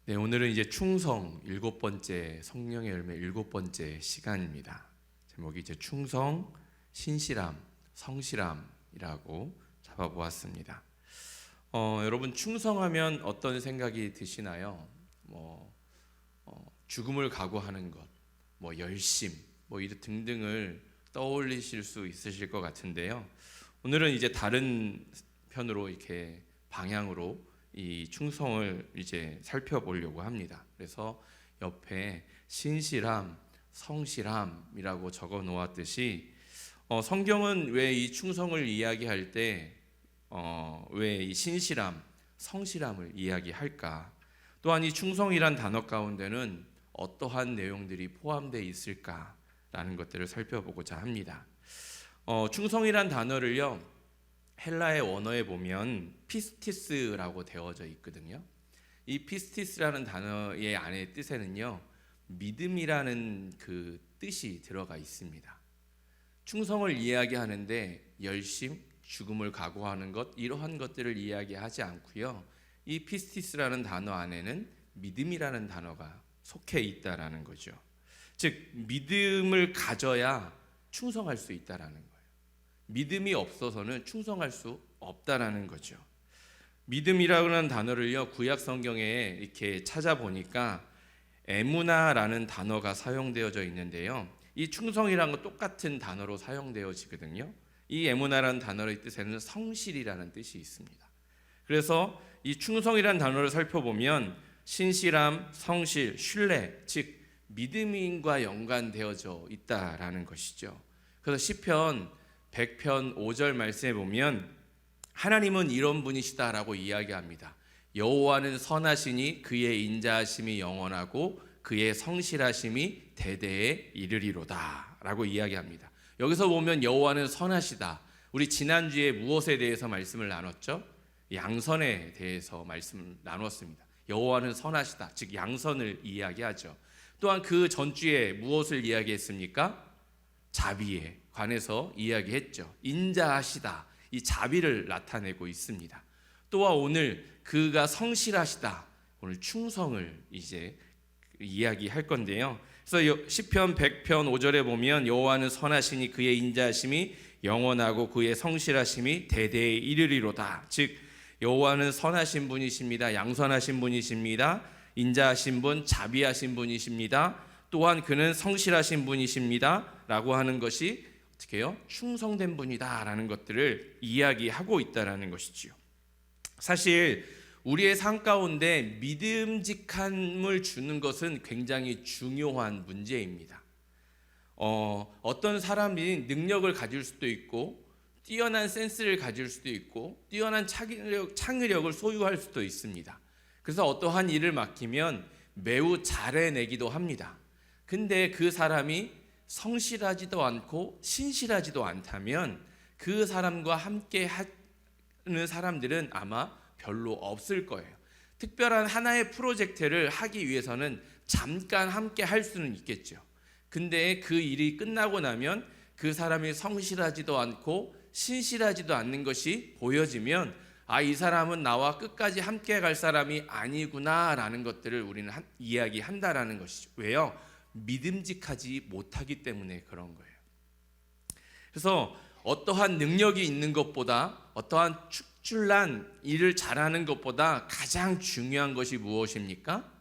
네, 오늘은 이제 충성 일곱 번째 성령의 열매 일곱 번째 시간입니다. 제목이 이제 충성, 신실함, 성실함이라고 잡아보았습니다. 여러분 충성하면 어떤 생각이 드시나요? 죽음을 각오하는 것, 열심, 이런 등등을 떠올리실 수 있으실 것 같은데요. 오늘은 이제 다른 편으로 이렇게 방향으로 이 충성을 이제 살펴보려고 합니다. 그래서 옆에 신실함, 성실함이라고 적어 놓았듯이 성경은 왜 이 충성을 이야기할 때 왜 이 신실함, 성실함을 이야기할까? 또한 이 충성이란 단어 가운데는 어떠한 내용들이 포함되어 있을까라는 것들을 살펴보고자 합니다. 충성이란 단어를요, 헬라의 원어에 보면 피스티스라고 되어져 있거든요. 이 피스티스라는 단어의 안에 뜻에는요, 믿음이라는 그 뜻이 들어가 있습니다. 충성을 이야기하는데 열심, 죽음을 각오하는 것, 이러한 것들을 이야기하지 않고요, 이 피스티스라는 단어 안에는 믿음이라는 단어가 속해 있다라는 거죠. 즉 믿음을 가져야 충성할 수 있다라는 거예요. 믿음이 없어서는 충성할 수 없다라는 거죠. 믿음이라는 단어를요, 구약 성경에 이렇게 찾아보니까 에무나라는 단어가 사용되어져 있는데요, 이 충성이라는 건 똑같은 단어로 사용되어지거든요. 이 에무나라는 단어의 뜻에는 성실이라는 뜻이 있습니다. 그래서 이 충성이라는 단어를 살펴보면 신실함, 성실, 신뢰, 즉 믿음과 연관되어져 있다라는 것이죠. 그래서 시편 100편 5절 말씀에 보면 하나님은 이런 분이시다라고 이야기합니다. 여호와는 선하시니 그의 인자하심이 영원하고 그의 성실하심이 대대에 이르리로다 라고 이야기합니다. 여기서 보면 여호와는 선하시다. 우리 지난주에 무엇에 대해서 말씀을 나눴죠? 양선에 대해서 말씀을 나눴습니다. 여호와는 선하시다, 즉 양선을 이야기하죠. 또한 그 전주에 무엇을 이야기했습니까? 자비에 관해서 이야기했죠. 인자하시다, 이 자비를 나타내고 있습니다. 또한 오늘 그가 성실하시다, 오늘 충성을 이제 이야기할 건데요. 그래서 시편 100편 5절에 보면 여호와는 선하시니 그의 인자하심이 영원하고 그의 성실하심이 대대에 이르리로다. 즉 여호와는 선하신 분이십니다. 양선하신 분이십니다. 인자하신 분, 자비하신 분이십니다. 또한 그는 성실하신 분이십니다 라고 하는 것이 어떻게 해요? 충성된 분이다 라는 것들을 이야기하고 있다라는 것이지요. 사실 우리의 삶 가운데 믿음직함을 주는 것은 굉장히 중요한 문제입니다. 어떤 사람이 능력을 가질 수도 있고 뛰어난 센스를 가질 수도 있고 뛰어난 창의력을 소유할 수도 있습니다. 그래서 어떠한 일을 맡기면 매우 잘해내기도 합니다. 근데 그 사람이 성실하지도 않고 신실하지도 않다면 그 사람과 함께 하는 사람들은 아마 별로 없을 거예요. 특별한 하나의 프로젝트를 하기 위해서는 잠깐 함께 할 수는 있겠죠. 근데 그 일이 끝나고 나면 그 사람이 성실하지도 않고 신실하지도 않는 것이 보여지면 이 사람은 나와 끝까지 함께 갈 사람이 아니구나 라는 것들을 우리는 이야기한다라는 것이죠. 왜요? 믿음직하지 못하기 때문에 그런 거예요. 그래서 어떠한 능력이 있는 것보다, 어떠한 축출난 일을 잘하는 것보다 가장 중요한 것이 무엇입니까?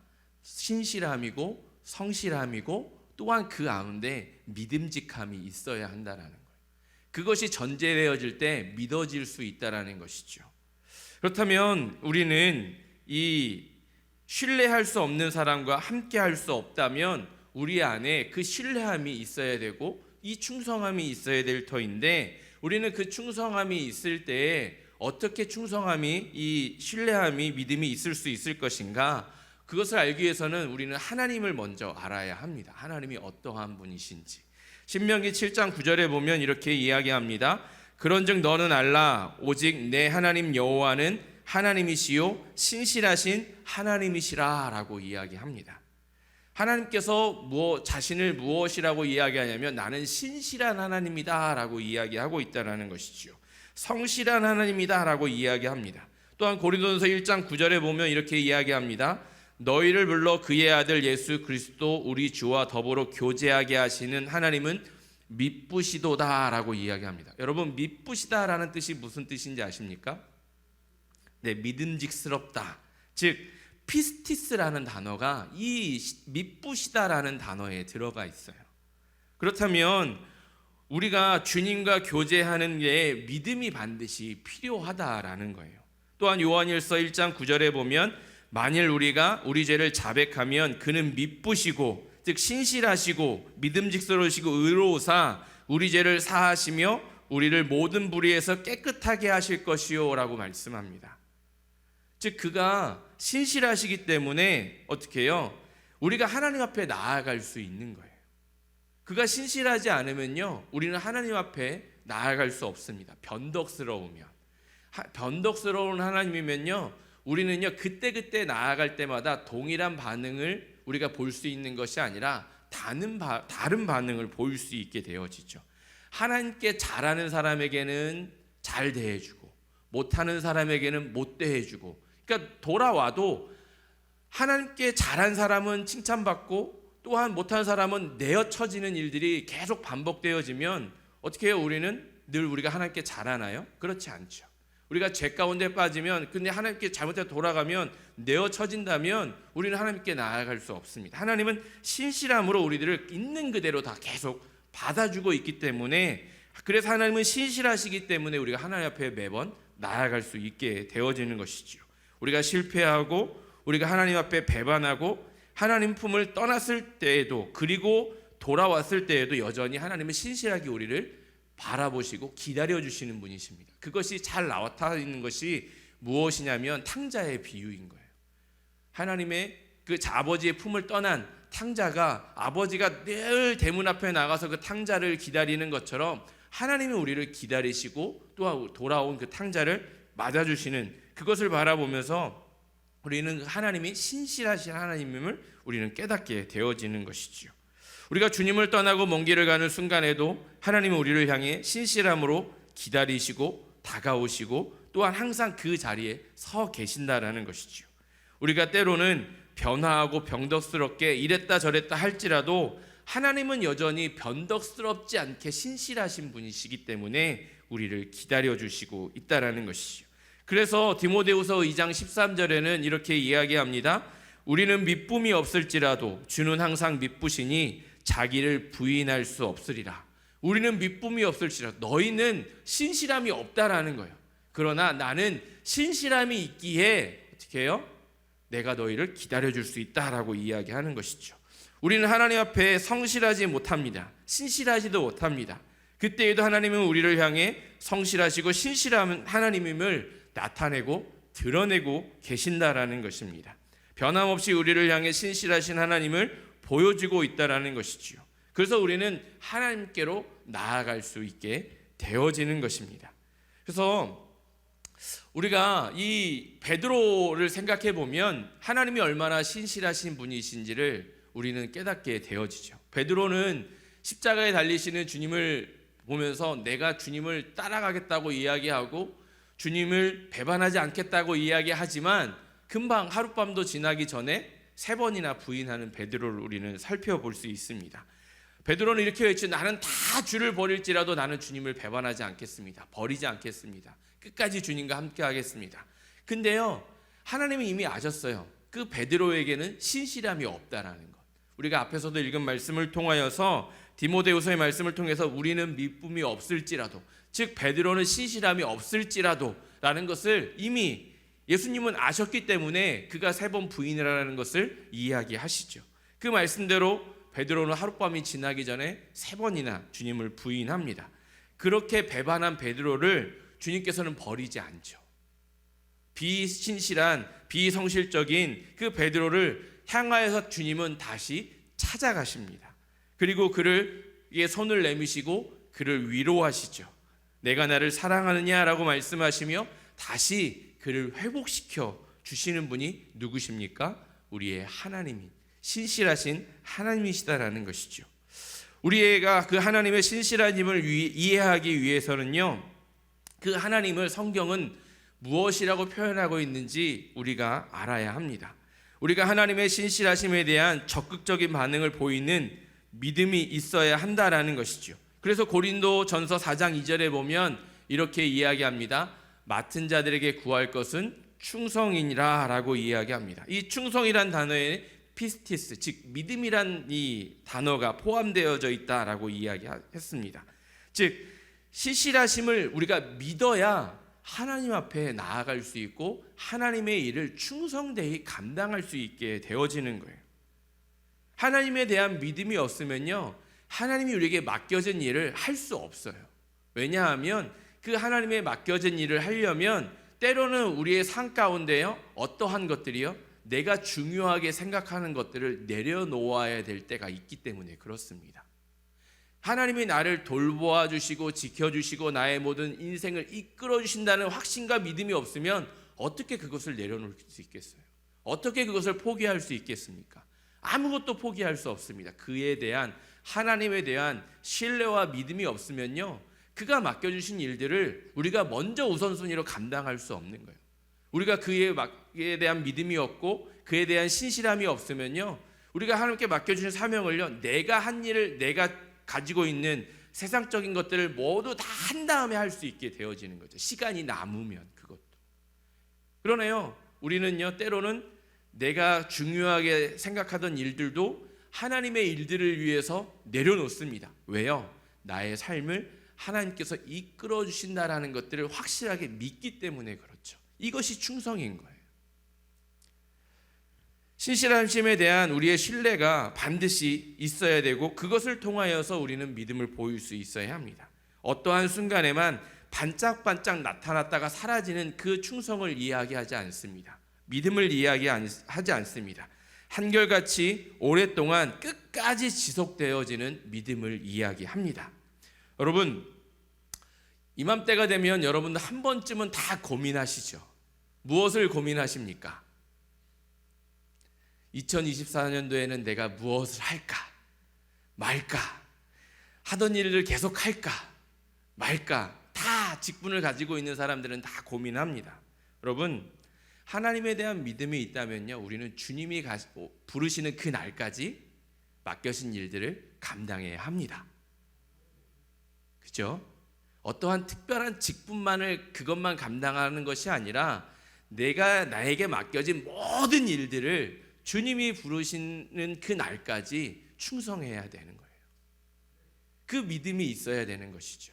신실함이고 성실함이고 또한 그 가운데 믿음직함이 있어야 한다는 거예요. 그것이 전제되어질 때 믿어질 수 있다는 것이죠. 그렇다면 우리는 이 신뢰할 수 없는 사람과 함께 할 수 없다면 우리 안에 그 신뢰함이 있어야 되고 이 충성함이 있어야 될 터인데, 우리는 그 충성함이 있을 때 어떻게 충성함이, 이 신뢰함이, 믿음이 있을 수 있을 것인가? 그것을 알기 위해서는 우리는 하나님을 먼저 알아야 합니다. 하나님이 어떠한 분이신지. 신명기 7장 9절에 보면 이렇게 이야기합니다. 그런즉 너는 알라 오직 내 하나님 여호와는 하나님이시요 신실하신 하나님이시라 라고 이야기합니다. 하나님께서 자신을 무엇이라고 이야기하냐면 나는 신실한 하나님이다 라고 이야기하고 있다는 것이죠. 성실한 하나님이다 라고 이야기합니다. 또한 고린도전서 1장 9절에 보면 이렇게 이야기합니다. 너희를 불러 그의 아들 예수 그리스도 우리 주와 더불어 교제하게 하시는 하나님은 미쁘시도다라고 이야기합니다. 여러분, 미쁘시다라는 뜻이 무슨 뜻인지 아십니까? 네, 믿음직스럽다. 즉 피스티스라는 단어가 이 미쁘시다라는 단어에 들어가 있어요. 그렇다면 우리가 주님과 교제하는 게 믿음이 반드시 필요하다라는 거예요. 또한 요한일서 1장 9절에 보면 만일 우리가 우리 죄를 자백하면 그는 미쁘시고 즉 신실하시고 믿음직스러우시고 의로우사 우리 죄를 사하시며 우리를 모든 불의에서 깨끗하게 하실 것이요 라고 말씀합니다. 즉 그가 신실하시기 때문에 어떻게 해요? 우리가 하나님 앞에 나아갈 수 있는 거예요. 그가 신실하지 않으면요 우리는 하나님 앞에 나아갈 수 없습니다. 변덕스러우면, 변덕스러운 하나님이면요 우리는요 그때그때 나아갈 때마다 동일한 반응을 우리가 볼 수 있는 것이 아니라 다른 반응을 보일 수 있게 되어지죠. 하나님께 잘하는 사람에게는 잘 대해주고 못하는 사람에게는 못 대해주고, 그러니까 돌아와도 하나님께 잘한 사람은 칭찬받고 또한 못한 사람은 내어쳐지는 일들이 계속 반복되어지면 어떻게 해요? 우리는 늘 우리가 하나님께 잘하나요? 그렇지 않죠. 우리가 죄 가운데 빠지면 근데 하나님께 잘못해서 돌아가면 내어쳐진다면 우리는 하나님께 나아갈 수 없습니다. 하나님은 신실함으로 우리들을 있는 그대로 다 계속 받아주고 있기 때문에, 그래서 하나님은 신실하시기 때문에 우리가 하나님 앞에 매번 나아갈 수 있게 되어지는 것이죠. 우리가 실패하고 우리가 하나님 앞에 배반하고 하나님 품을 떠났을 때에도 그리고 돌아왔을 때에도 여전히 하나님은 신실하게 우리를 바라보시고 기다려주시는 분이십니다. 그것이 잘 나타나는 것이 무엇이냐면 탕자의 비유인 거예요. 하나님의 그 아버지의 품을 떠난 탕자가 아버지가 늘 대문 앞에 나가서 그 탕자를 기다리는 것처럼 하나님은 우리를 기다리시고 또 돌아온 그 탕자를 맞아주시는 그것을 바라보면서 우리는 하나님이 신실하신 하나님임을 우리는 깨닫게 되어지는 것이지요. 우리가 주님을 떠나고 먼 길을 가는 순간에도 하나님은 우리를 향해 신실함으로 기다리시고 다가오시고 또한 항상 그 자리에 서 계신다라는 것이지요. 우리가 때로는 변화하고 변덕스럽게 이랬다 저랬다 할지라도 하나님은 여전히 변덕스럽지 않게 신실하신 분이시기 때문에 우리를 기다려주시고 있다라는 것이죠. 그래서 디모데후서 2장 13절에는 이렇게 이야기합니다. 우리는 미쁨이 없을지라도 주는 항상 미쁘시니 자기를 부인할 수 없으리라. 우리는 미쁨이 없을지라도 너희는 신실함이 없다라는 거예요. 그러나 나는 신실함이 있기에 어떻게 해요? 내가 너희를 기다려줄 수 있다라고 이야기하는 것이죠. 우리는 하나님 앞에 성실하지 못합니다. 신실하지도 못합니다. 그때에도 하나님은 우리를 향해 성실하시고 신실한 하나님임을 나타내고 드러내고 계신다라는 것입니다. 변함없이 우리를 향해 신실하신 하나님을 보여주고 있다라는 것이지요. 그래서 우리는 하나님께로 나아갈 수 있게 되어지는 것입니다. 그래서 우리가 이 베드로를 생각해 보면 하나님이 얼마나 신실하신 분이신지를 우리는 깨닫게 되어지죠. 베드로는 십자가에 달리시는 주님을 보면서 내가 주님을 따라가겠다고 이야기하고 주님을 배반하지 않겠다고 이야기하지만 금방 하룻밤도 지나기 전에 3번이나 부인하는 베드로를 우리는 살펴볼 수 있습니다. 베드로는 이렇게 했죠. 나는 다 주를 버릴지라도 나는 주님을 배반하지 않겠습니다. 버리지 않겠습니다. 끝까지 주님과 함께 하겠습니다. 근데요, 하나님은 이미 아셨어요. 그 베드로에게는 신실함이 없다라는 것. 우리가 앞에서도 읽은 말씀을 통하여서 디모데후서의 말씀을 통해서 우리는 미쁨이 없을지라도, 즉 베드로는 신실함이 없을지라도 라는 것을 이미 예수님은 아셨기 때문에 그가 3번 부인을 하라는 것을 이야기하시죠. 그 말씀대로 베드로는 하룻밤이 지나기 전에 3번이나 주님을 부인합니다. 그렇게 배반한 베드로를 주님께서는 버리지 않죠. 비신실한 비성실적인 그 베드로를 향하여서 주님은 다시 찾아가십니다. 그리고 그에게 손을 내미시고 그를 위로하시죠. 내가 나를 사랑하느냐라고 말씀하시며 다시 그를 회복시켜 주시는 분이 누구십니까? 우리의 하나님이 신실하신 하나님이시다라는 것이죠. 우리가 그 하나님의 신실한 힘을 이해하기 위해서는요, 그 하나님을 성경은 무엇이라고 표현하고 있는지 우리가 알아야 합니다. 우리가 하나님의 신실하심에 대한 적극적인 반응을 보이는 믿음이 있어야 한다라는 것이죠. 그래서 고린도전서 4장 2절에 보면 이렇게 이야기합니다. 맡은 자들에게 구할 것은 충성이니라 라고 이야기합니다. 이 충성이란 단어에 피스티스, 즉 믿음이란 이 단어가 포함되어져 있다라고 이야기했습니다. 즉 신실하심을 우리가 믿어야 하나님 앞에 나아갈 수 있고 하나님의 일을 충성되이 감당할 수 있게 되어지는 거예요. 하나님에 대한 믿음이 없으면요, 하나님이 우리에게 맡겨진 일을 할 수 없어요. 왜냐하면 그 하나님의 맡겨진 일을 하려면 때로는 우리의 삶 가운데요, 어떠한 것들이요, 내가 중요하게 생각하는 것들을 내려놓아야 될 때가 있기 때문에 그렇습니다. 하나님이 나를 돌보아 주시고 지켜주시고 나의 모든 인생을 이끌어 주신다는 확신과 믿음이 없으면 어떻게 그것을 내려놓을 수 있겠어요? 어떻게 그것을 포기할 수 있겠습니까? 아무것도 포기할 수 없습니다. 그에 대한, 하나님에 대한 신뢰와 믿음이 없으면요, 그가 맡겨주신 일들을 우리가 먼저 우선순위로 감당할 수 없는 거예요. 우리가 그에 대한 믿음이 없고 그에 대한 신실함이 없으면요, 우리가 하나님께 맡겨주신 사명을요, 내가 한 일을, 내가 가지고 있는 세상적인 것들을 모두 다 한 다음에 할 수 있게 되어지는 거죠. 시간이 남으면 그것도. 그러네요. 우리는요, 때로는 내가 중요하게 생각하던 일들도 하나님의 일들을 위해서 내려놓습니다. 왜요? 나의 삶을 하나님께서 이끌어 주신다라는 것들을 확실하게 믿기 때문에 그렇죠. 이것이 충성인 거예요. 신실하심에 대한 우리의 신뢰가 반드시 있어야 되고 그것을 통하여서 우리는 믿음을 보일 수 있어야 합니다. 어떠한 순간에만 반짝반짝 나타났다가 사라지는 그 충성을 이야기하지 않습니다. 믿음을 이야기하지 않습니다. 한결같이 오랫동안 끝까지 지속되어지는 믿음을 이야기합니다. 여러분, 이맘때가 되면 여러분들 한 번쯤은 다 고민하시죠. 무엇을 고민하십니까? 2024년도에는 내가 무엇을 할까 말까, 하던 일을 계속 할까 말까, 다 직분을 가지고 있는 사람들은 다 고민합니다. 여러분, 하나님에 대한 믿음이 있다면요, 우리는 주님이 부르시는 그 날까지 맡겨진 일들을 감당해야 합니다. 그죠? 어떠한 특별한 직분만을, 그것만 감당하는 것이 아니라 내가 나에게 맡겨진 모든 일들을 주님이 부르시는 그 날까지 충성해야 되는 거예요. 그 믿음이 있어야 되는 것이죠.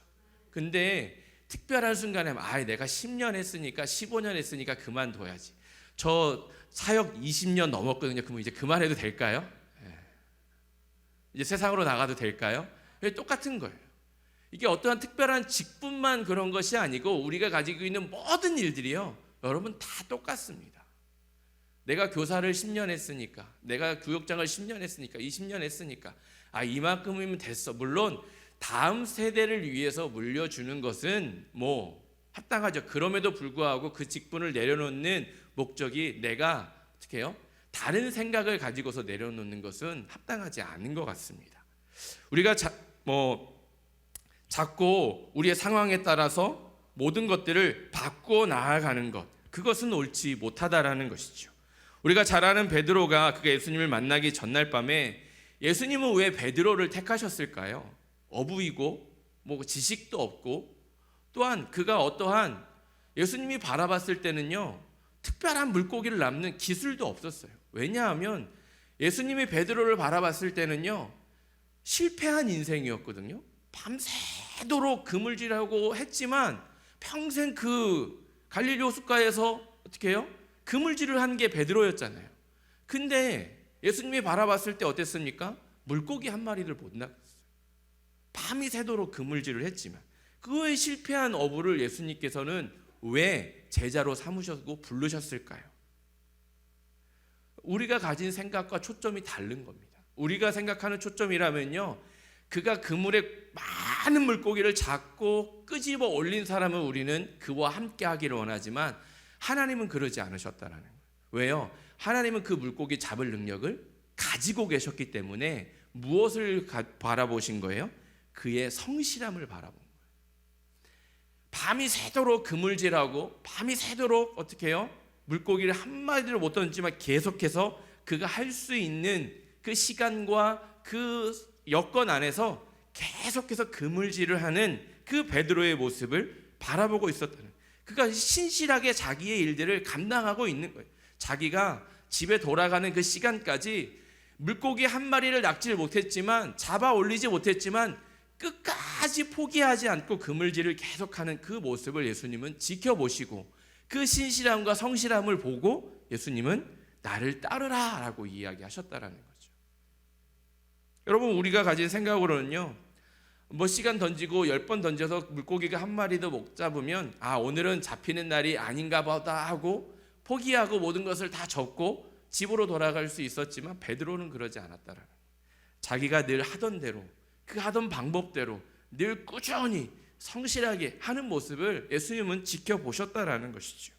근데 특별한 순간에 내가 10년 했으니까 15년 했으니까 그만둬야지. 저 사역 20년 넘었거든요. 그러면 이제 그만해도 될까요? 이제 세상으로 나가도 될까요? 똑같은 거예요. 이게 어떠한 특별한 직분만 그런 것이 아니고 우리가 가지고 있는 모든 일들이요, 여러분 다 똑같습니다. 내가 교사를 10년 했으니까, 내가 교육장을 10년 했으니까, 20년 했으니까 이만큼이면 됐어. 물론 다음 세대를 위해서 물려주는 것은 합당하죠. 그럼에도 불구하고 그 직분을 내려놓는 목적이 내가 어떻게 해요? 다른 생각을 가지고서 내려놓는 것은 합당하지 않은 것 같습니다. 우리가 자꾸 우리의 상황에 따라서 모든 것들을 바꾸어 나아가는 것, 그것은 옳지 못하다라는 것이죠. 우리가 잘 아는 베드로가 그가 예수님을 만나기 전날 밤에 예수님은 왜 베드로를 택하셨을까요? 어부이고 지식도 없고 또한 그가 어떠한, 예수님이 바라봤을 때는요, 특별한 물고기를 잡는 기술도 없었어요. 왜냐하면 예수님이 베드로를 바라봤을 때는요, 실패한 인생이었거든요. 밤새도록 그물질하고 했지만 평생 그 갈릴리 호숫가에서 어떻게 해요? 그물질을 한 게 베드로였잖아요. 근데 예수님이 바라봤을 때 어땠습니까? 물고기 한 마리를 못 낚았어요. 밤이 새도록 그물질을 했지만 그거에 실패한 어부를 예수님께서는 왜 제자로 삼으셨고 부르셨을까요? 우리가 가진 생각과 초점이 다른 겁니다. 우리가 생각하는 초점이라면요, 그가 그물에 많은 물고기를 잡고 끄집어 올린 사람은 우리는 그와 함께 하기를 원하지만 하나님은 그러지 않으셨다는 거예요. 왜요? 하나님은 그 물고기 잡을 능력을 가지고 계셨기 때문에 무엇을 바라보신 거예요? 그의 성실함을 바라본 거예요. 밤이 새도록 그물질하고 밤이 새도록 어떻게 해요? 물고기를 한 마리를 못 던지지만 계속해서 그가 할 수 있는 그 시간과 그 여건 안에서 계속해서 그물질을 하는 그 베드로의 모습을 바라보고 있었다는, 그가 신실하게 자기의 일들을 감당하고 있는 거예요. 자기가 집에 돌아가는 그 시간까지 물고기 한 마리를 낚지를 못했지만, 잡아 올리지 못했지만 끝까지 포기하지 않고 그물질을 계속하는 그 모습을 예수님은 지켜보시고, 그 신실함과 성실함을 보고 예수님은 나를 따르라 라고 이야기하셨다라는 거죠. 여러분, 우리가 가진 생각으로는요, 뭐 시간 던지고 10번 던져서 물고기가 한 마리도 못 잡으면 오늘은 잡히는 날이 아닌가 보다 하고 포기하고 모든 것을 다 접고 집으로 돌아갈 수 있었지만, 베드로는 그러지 않았다라는 거예요. 자기가 늘 하던 대로, 그 하던 방법대로 늘 꾸준히 성실하게 하는 모습을 예수님은 지켜보셨다라는 것이죠.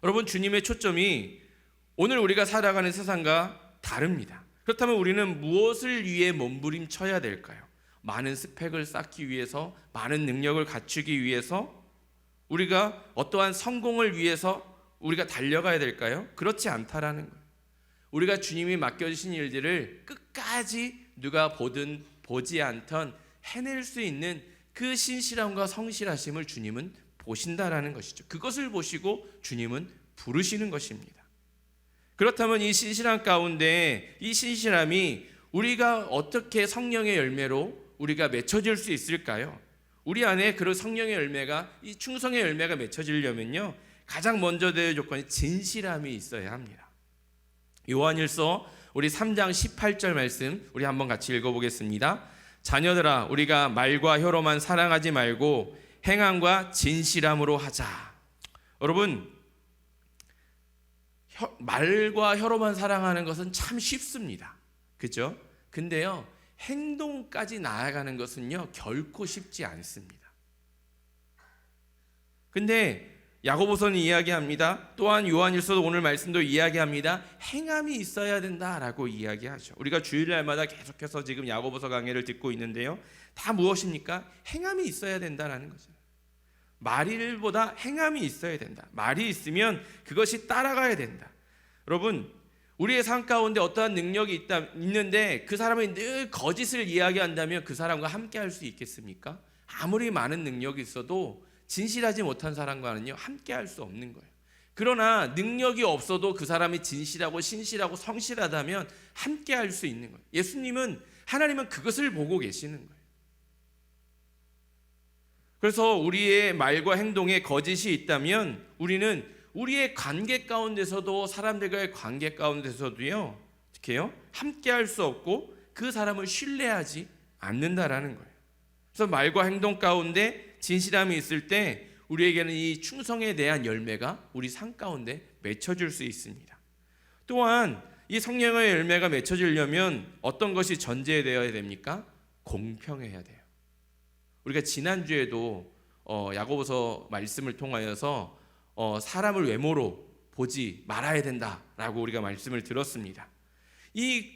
여러분, 주님의 초점이 오늘 우리가 살아가는 세상과 다릅니다. 그렇다면 우리는 무엇을 위해 몸부림쳐야 될까요? 많은 스펙을 쌓기 위해서, 많은 능력을 갖추기 위해서, 우리가 어떠한 성공을 위해서 우리가 달려가야 될까요? 그렇지 않다라는 거예요. 우리가 주님이 맡겨주신 일들을 끝까지 누가 보든 보지 않던 해낼 수 있는 그 신실함과 성실하심을 주님은 보신다라는 것이죠. 그것을 보시고 주님은 부르시는 것입니다. 그렇다면 이 신실함 가운데, 이 신실함이 우리가 어떻게 성령의 열매로 우리가 맺혀질 수 있을까요? 우리 안에 그런 성령의 열매가, 이 충성의 열매가 맺혀지려면요, 가장 먼저 될 조건이 진실함이 있어야 합니다. 요한일서 우리 3장 18절 말씀 우리 한번 같이 읽어보겠습니다. 자녀들아, 우리가 말과 혀로만 사랑하지 말고 행함과 진실함으로 하자. 여러분, 말과 혀로만 사랑하는 것은 참 쉽습니다. 그렇죠? 근데요, 행동까지 나아가는 것은요 결코 쉽지 않습니다. 근데 야고보서는 이야기합니다. 또한 요한일서도 오늘 말씀도 이야기합니다. 행함이 있어야 된다라고 이야기하죠. 우리가 주일날마다 계속해서 지금 야고보서 강해를 듣고 있는데요, 다 무엇입니까? 행함이 있어야 된다라는 거죠. 말일보다 행함이 있어야 된다. 말이 있으면 그것이 따라가야 된다. 여러분, 우리의 삶 가운데 어떠한 능력이 있는데 그 사람이 늘 거짓을 이야기한다면 그 사람과 함께 할 수 있겠습니까? 아무리 많은 능력이 있어도 진실하지 못한 사람과는요 함께 할 수 없는 거예요. 그러나 능력이 없어도 그 사람이 진실하고 신실하고 성실하다면 함께 할 수 있는 거예요. 예수님은, 하나님은 그것을 보고 계시는 거예요. 그래서 우리의 말과 행동에 거짓이 있다면 우리는 우리의 관계 가운데서도, 사람들과의 관계 가운데서도요, 어떻게 해요? 함께 할 수 없고 그 사람을 신뢰하지 않는다라는 거예요. 그래서 말과 행동 가운데 진실함이 있을 때 우리에게는 이 충성에 대한 열매가 우리 삶 가운데 맺혀질 수 있습니다. 또한 이 성령의 열매가 맺혀지려면 어떤 것이 전제되어야 됩니까? 공평해야 돼요. 우리가 지난주에도 야고보서 말씀을 통하여서 사람을 외모로 보지 말아야 된다라고 우리가 말씀을 들었습니다. 이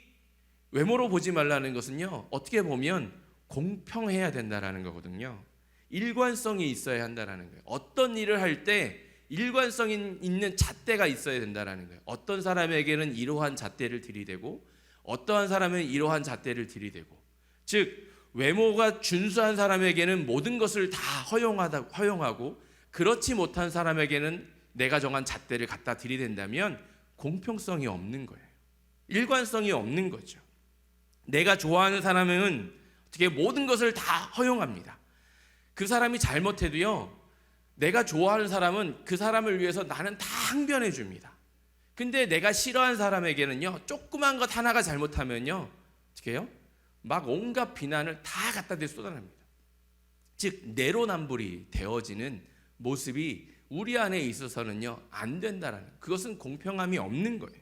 외모로 보지 말라는 것은요, 어떻게 보면 공평해야 된다라는 거거든요. 일관성이 있어야 한다라는 거예요. 어떤 일을 할 때 일관성 있는 잣대가 있어야 된다라는 거예요. 어떤 사람에게는 이러한 잣대를 들이대고 어떠한 사람은 이러한 잣대를 들이대고, 즉 외모가 준수한 사람에게는 모든 것을 다 허용하고 그렇지 못한 사람에게는 내가 정한 잣대를 갖다 들이댄다면 공평성이 없는 거예요. 일관성이 없는 거죠. 내가 좋아하는 사람은 어떻게 모든 것을 다 허용합니다. 그 사람이 잘못해도요, 내가 좋아하는 사람은 그 사람을 위해서 나는 다 항변해 줍니다. 근데 내가 싫어하는 사람에게는요, 조그만 것 하나가 잘못하면요, 어떻게 해요? 막 온갖 비난을 다 갖다 대 쏟아냅니다. 즉 내로남불이 되어지는 모습이 우리 안에 있어서는요 안 된다라는, 그것은 공평함이 없는 거예요.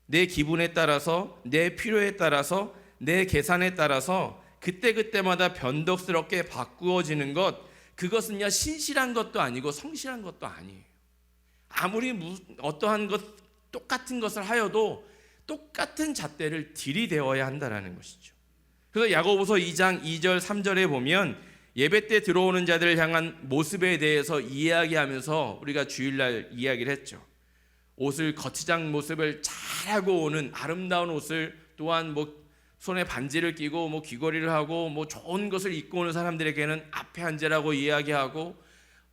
내 기분에 따라서, 내 필요에 따라서, 내 계산에 따라서 그때그때마다 변덕스럽게 바꾸어지는 것, 그것은요 신실한 것도 아니고 성실한 것도 아니에요. 아무리 어떠한 것, 똑같은 것을 하여도 똑같은 잣대를 들이대어야 한다는 것이죠. 그래서 야고보서 2장 2절 3절에 보면 예배 때 들어오는 자들을 향한 모습에 대해서 이야기하면서 우리가 주일날 이야기를 했죠. 옷을 거치장 모습을 잘하고 오는 아름다운 옷을, 또한 뭐 손에 반지를 끼고 뭐 귀걸이를 하고 뭐 좋은 것을 입고 오는 사람들에게는 앞에 앉으라고 이야기하고,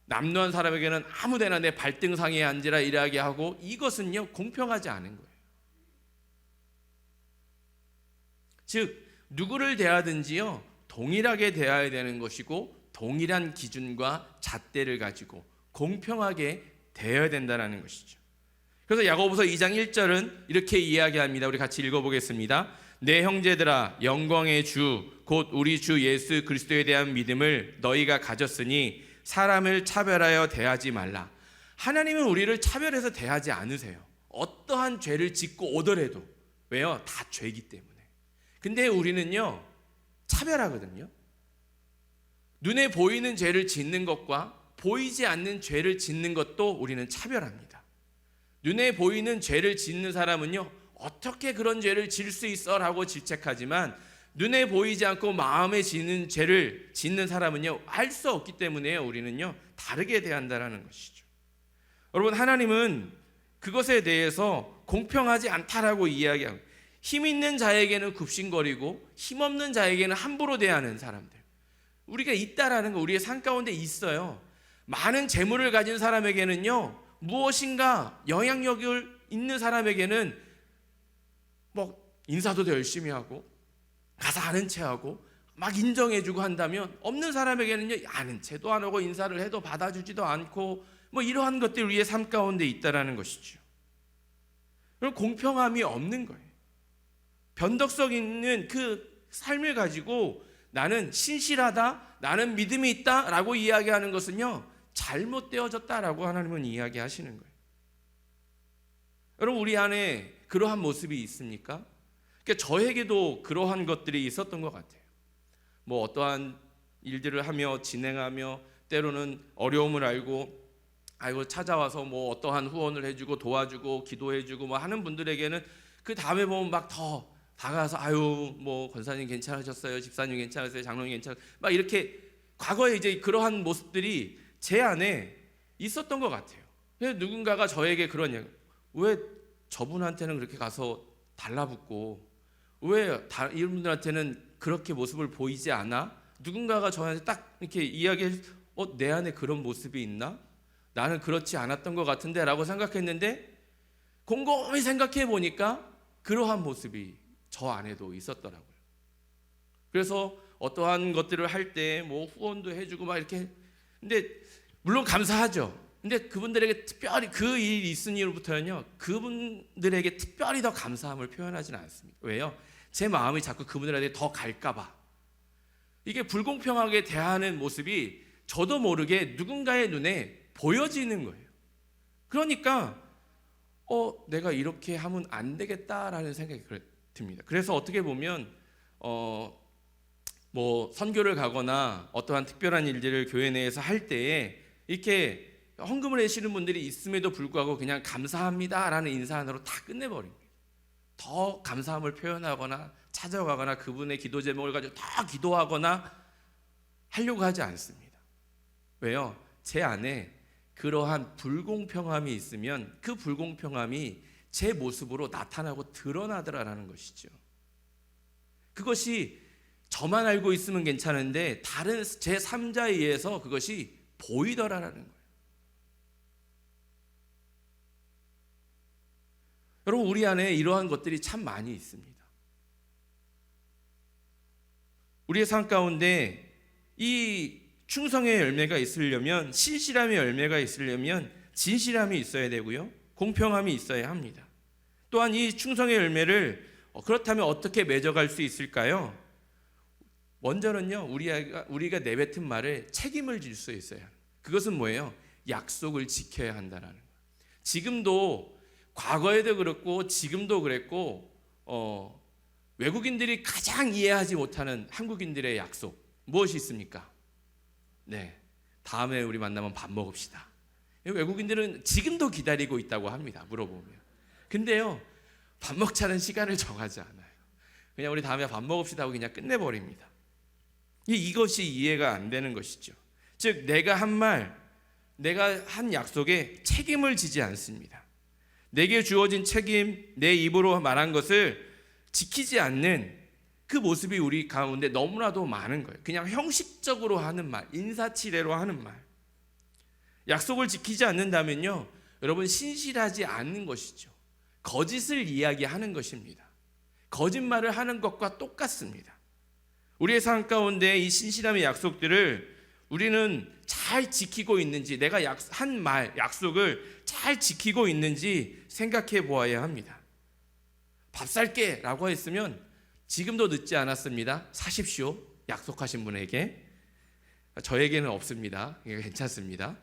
남루한 사람에게는 아무데나 내 발등상에 앉으라 이야기하고, 이것은요 공평하지 않은 거예요. 즉 누구를 대하든지요 동일하게 대해야 되는 것이고, 동일한 기준과 잣대를 가지고 공평하게 대해야 된다는 것이죠. 그래서 야고보서 2장 1절은 이렇게 이야기합니다. 우리 같이 읽어보겠습니다. 내 형제들아, 영광의 주 곧 우리 주 예수 그리스도에 대한 믿음을 너희가 가졌으니 사람을 차별하여 대하지 말라. 하나님은 우리를 차별해서 대하지 않으세요. 어떠한 죄를 짓고 오더라도. 왜요? 다 죄이기 때문에. 근데 우리는요 차별하거든요. 눈에 보이는 죄를 짓는 것과 보이지 않는 죄를 짓는 것도 우리는 차별합니다. 눈에 보이는 죄를 짓는 사람은요 어떻게 그런 죄를 지을 수 있어? 라고 질책하지만, 눈에 보이지 않고 마음에 지는 죄를 짓는 사람은요 알 수 없기 때문에 우리는요 다르게 대한다는 것이죠. 여러분, 하나님은 그것에 대해서 공평하지 않다라고 이야기하고, 힘 있는 자에게는 굽신거리고 힘 없는 자에게는 함부로 대하는 사람들, 우리가 있다라는 거, 우리의 삶 가운데 있어요. 많은 재물을 가진 사람에게는요 무엇인가 영향력을 있는 사람에게는 뭐 인사도 더 열심히 하고 가서 아는 체하고 막 인정해주고 한다면, 없는 사람에게는요 아는 체도 안 하고 인사를 해도 받아주지도 않고 뭐 이러한 것들이 우리의 삶 가운데 있다라는 것이죠. 그럼 공평함이 없는 거예요. 변덕성 있는 그 삶을 가지고 나는 신실하다, 나는 믿음이 있다 라고 이야기하는 것은요 잘못되어졌다라고 하나님은 이야기하시는 거예요. 여러분, 우리 안에 그러한 모습이 있습니까? 그러니까 저에게도 그러한 것들이 있었던 것 같아요. 뭐 어떠한 일들을 하며 진행하며 때로는 어려움을 알고 찾아와서 뭐 어떠한 후원을 해주고 도와주고 기도해주고 뭐 하는 분들에게는 그 다음에 보면 막 더 다가가서 뭐 권사님 괜찮으셨어요? 집사님 괜찮으세요? 장로님 괜찮으세요? 막 이렇게 과거에 이제 그러한 모습들이 제 안에 있었던 것 같아요. 그래서 누군가가 저에게 그런 얘기, 왜 저분한테는 그렇게 가서 달라붙고 왜 이런 분들한테는 그렇게 모습을 보이지 않아? 누군가가 저한테 딱 이렇게 이야기해, 내 안에 그런 모습이 있나? 나는 그렇지 않았던 것 같은데 라고 생각했는데, 곰곰이 생각해 보니까 그러한 모습이 저 안에도 있었더라고요. 그래서 어떠한 것들을 할 때 뭐 후원도 해주고 막 이렇게, 근데 물론 감사하죠. 근데 그분들에게 특별히 그 일이 있은 이후부터는요 그분들에게 특별히 더 감사함을 표현하지는 않습니다. 왜요? 제 마음이 자꾸 그분들에게 더 갈까봐. 이게 불공평하게 대하는 모습이 저도 모르게 누군가의 눈에 보여지는 거예요. 그러니까 내가 이렇게 하면 안 되겠다라는 생각이 듭니다. 그래서 어떻게 보면 뭐 선교를 가거나 어떠한 특별한 일들을 교회 내에서 할 때에 이렇게 헌금을 내시는 분들이 있음에도 불구하고 그냥 감사합니다라는 인사 하나로 다 끝내버립니다. 더 감사함을 표현하거나 찾아가거나 그분의 기도 제목을 가지고 더 기도하거나 하려고 하지 않습니다. 왜요? 제 안에 그러한 불공평함이 있으면 그 불공평함이 제 모습으로 나타나고 드러나더라라는 것이죠. 그것이 저만 알고 있으면 괜찮은데 다른 제3자에 의해서 그것이 보이더라라는 거예요. 여러분, 우리 안에 이러한 것들이 참 많이 있습니다. 우리의 삶 가운데 이 충성의 열매가 있으려면, 신실함의 열매가 있으려면 진실함이 있어야 되고요, 공평함이 있어야 합니다. 또한 이 충성의 열매를 그렇다면 어떻게 맺어갈 수 있을까요? 먼저는요, 우리가 내뱉은 말을 책임을 질 수 있어요. 그것은 뭐예요? 약속을 지켜야 한다는 거예요. 지금도, 과거에도 그렇고 지금도 그랬고, 외국인들이 가장 이해하지 못하는 한국인들의 약속 무엇이 있습니까? 네, 다음에 우리 만나면 밥 먹읍시다. 외국인들은 지금도 기다리고 있다고 합니다, 물어보면. 근데요, 밥 먹자는 시간을 정하지 않아요. 그냥 우리 다음에 밥 먹읍시다 하고 그냥 끝내버립니다. 이것이 이해가 안 되는 것이죠. 즉 내가 한 약속에 책임을 지지 않습니다. 내게 주어진 책임, 내 입으로 말한 것을 지키지 않는 그 모습이 우리 가운데 너무나도 많은 거예요. 그냥 형식적으로 하는 말, 인사치레로 하는 말. 약속을 지키지 않는다면요, 여러분 신실하지 않는 것이죠. 거짓을 이야기하는 것입니다. 거짓말을 하는 것과 똑같습니다. 우리의 삶 가운데 이 신실함의 약속들을 우리는 잘 지키고 있는지, 내가 한 말, 약속을 잘 지키고 있는지 생각해 보아야 합니다. 밥 살게 라고 했으면 지금도 늦지 않았습니다. 사십시오. 약속하신 분에게. 저에게는 없습니다. 괜찮습니다.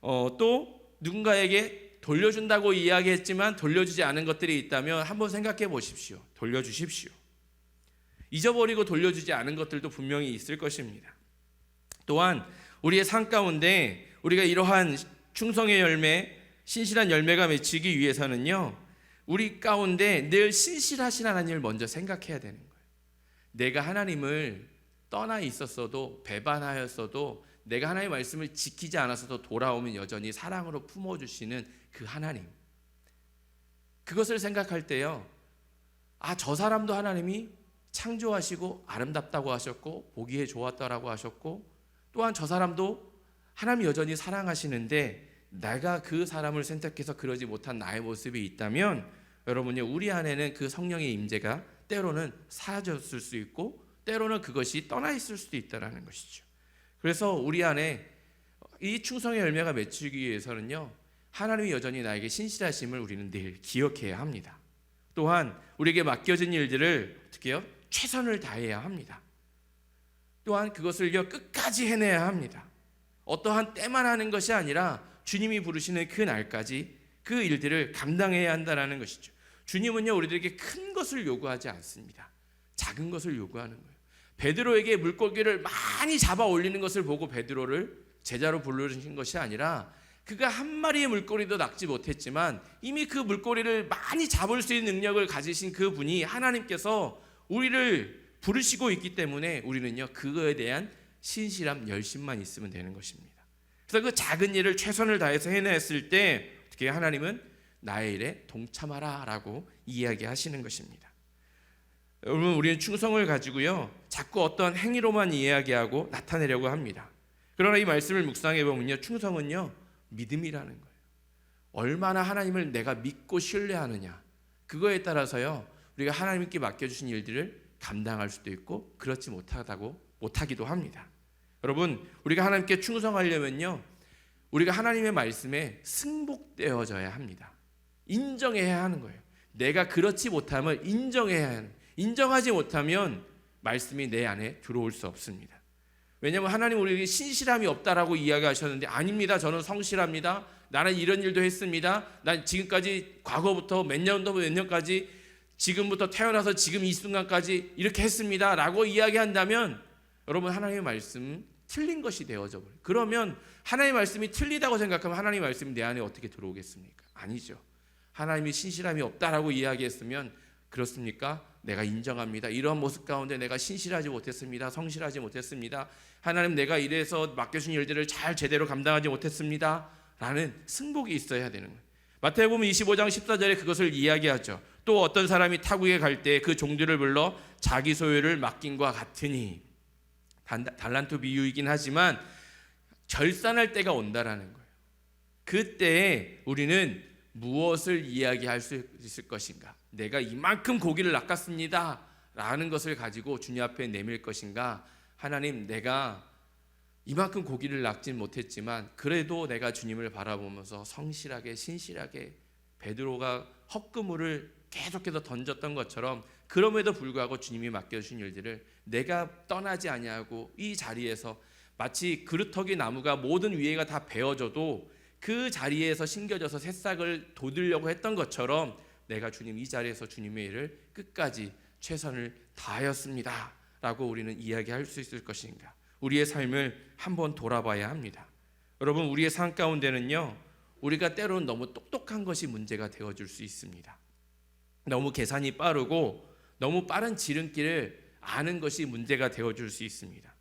또 누군가에게 돌려준다고 이야기했지만 돌려주지 않은 것들이 있다면 한번 생각해 보십시오. 돌려주십시오. 잊어버리고 돌려주지 않은 것들도 분명히 있을 것입니다. 또한 우리의 삶 가운데 우리가 이러한 충성의 열매, 신실한 열매가 맺히기 위해서는요, 우리 가운데 늘 신실하신 하나님을 먼저 생각해야 되는 거예요. 내가 하나님을 떠나 있었어도, 배반하였어도, 내가 하나님의 말씀을 지키지 않았어도 돌아오면 여전히 사랑으로 품어주시는 그 하나님, 그것을 생각할 때요, 저 사람도 하나님이 창조하시고 아름답다고 하셨고 보기에 좋았다라고 하셨고, 또한 저 사람도 하나님이 여전히 사랑하시는데 내가 그 사람을 선택해서 그러지 못한 나의 모습이 있다면, 여러분요, 우리 안에는 그 성령의 임재가 때로는 사라졌을 수 있고 때로는 그것이 떠나 있을 수도 있다는 것이죠. 그래서 우리 안에 이 충성의 열매가 맺히기 위해서는요, 하나님이 여전히 나에게 신실하심을 우리는 늘 기억해야 합니다. 또한 우리에게 맡겨진 일들을 어떻게 해요? 최선을 다해야 합니다. 또한 그것을요, 끝까지 해내야 합니다. 어떠한 때만 하는 것이 아니라 주님이 부르시는 그 날까지 그 일들을 감당해야 한다는 것이죠. 주님은요, 우리들에게 큰 것을 요구하지 않습니다. 작은 것을 요구하는 거예요. 베드로에게 물고기를 많이 잡아 올리는 것을 보고 베드로를 제자로 부르신 것이 아니라, 그가 한 마리의 물고기도 낚지 못했지만 이미 그 물고기를 많이 잡을 수 있는 능력을 가지신 그 분이 하나님께서 우리를 부르시고 있기 때문에 우리는요, 그거에 대한 신실함, 열심만 있으면 되는 것입니다. 그래서 그 작은 일을 최선을 다해서 해냈을 때 어떻게 하나님은 나의 일에 동참하라 라고 이야기하시는 것입니다. 여러분, 우리는 충성을 가지고요, 자꾸 어떤 행위로만 이야기하고 나타내려고 합니다. 그러나 이 말씀을 묵상해 보면요, 충성은요, 믿음이라는 거예요. 얼마나 하나님을 내가 믿고 신뢰하느냐, 그거에 따라서요, 우리가 하나님께 맡겨주신 일들을 감당할 수도 있고 그렇지 못하기도 합니다. 여러분, 우리가 하나님께 충성하려면요, 우리가 하나님의 말씀에 승복되어져야 합니다. 인정해야 하는 거예요. 내가 그렇지 못함을 인정해야 하는, 인정하지 못하면 말씀이 내 안에 들어올 수 없습니다. 왜냐하면 하나님 우리에게 신실함이 없다라고 이야기하셨는데, 아닙니다, 저는 성실합니다, 나는 이런 일도 했습니다, 난 지금까지 과거부터 몇 년까지 지금부터 태어나서 지금 이 순간까지 이렇게 했습니다 라고 이야기한다면, 여러분, 하나님의 말씀은 틀린 것이 되어져 버려요. 그러면 하나님의 말씀이 틀리다고 생각하면 하나님의 말씀이 내 안에 어떻게 들어오겠습니까? 아니죠. 하나님이 신실함이 없다라고 이야기했으면, 그렇습니까? 내가 인정합니다. 이러한 모습 가운데 내가 신실하지 못했습니다. 성실하지 못했습니다. 하나님, 내가 이래서 맡겨준 일들을 잘 제대로 감당하지 못했습니다 라는 승복이 있어야 되는 거예요. 마태복음 25장 14절에 그것을 이야기하죠. 또 어떤 사람이 타국에 갈 때 그 종들을 불러 자기 소유를 맡긴과 같으니, 달란트 비유이긴 하지만 결산할 때가 온다라는 거예요. 그때에 우리는 무엇을 이야기할 수 있을 것인가? 내가 이만큼 고기를 낚았습니다 라는 것을 가지고 주님 앞에 내밀 것인가? 하나님, 내가 이만큼 고기를 낚진 못했지만 그래도 내가 주님을 바라보면서 성실하게, 신실하게, 베드로가 헛그물을 계속해서 던졌던 것처럼, 그럼에도 불구하고 주님이 맡겨주신 일들을 내가 떠나지 아니하고 이 자리에서 마치 그루터기 나무가 모든 위에가 다 베어져도 그 자리에서 심겨져서 새싹을 돋으려고 했던 것처럼, 내가 주님 이 자리에서 주님의 일을 끝까지 최선을 다하였습니다 라고 우리는 이야기할 수 있을 것인가? 우리의 삶을 한번 돌아봐야 합니다. 여러분, 우리의 삶 가운데는요, 우리가 때로는 너무 똑똑한 것이 문제가 되어줄 수 있습니다. 너무 계산이 빠르고 너무 빠른 지름길을 아는 것이 문제가 되어줄 수 있습니다.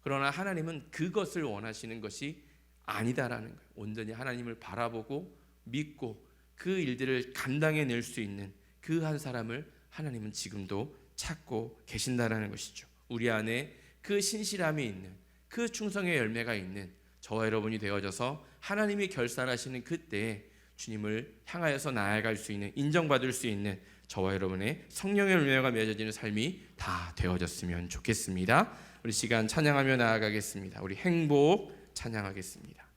그러나 하나님은 그것을 원하시는 것이 아니다라는 거예요. 온전히 하나님을 바라보고 믿고 그 일들을 감당해낼 수 있는 그 한 사람을 하나님은 지금도 찾고 계신다라는 것이죠. 우리 안에 그 신실함이 있는, 그 충성의 열매가 있는 저와 여러분이 되어져서 하나님이 결산하시는 그때 주님을 향하여서 나아갈 수 있는, 인정받을 수 있는 저와 여러분의 성령의 열매가 맺어지는 삶이 다 되어졌으면 좋겠습니다. 우리 시간 찬양하며 나아가겠습니다. 우리 행복 찬양하겠습니다.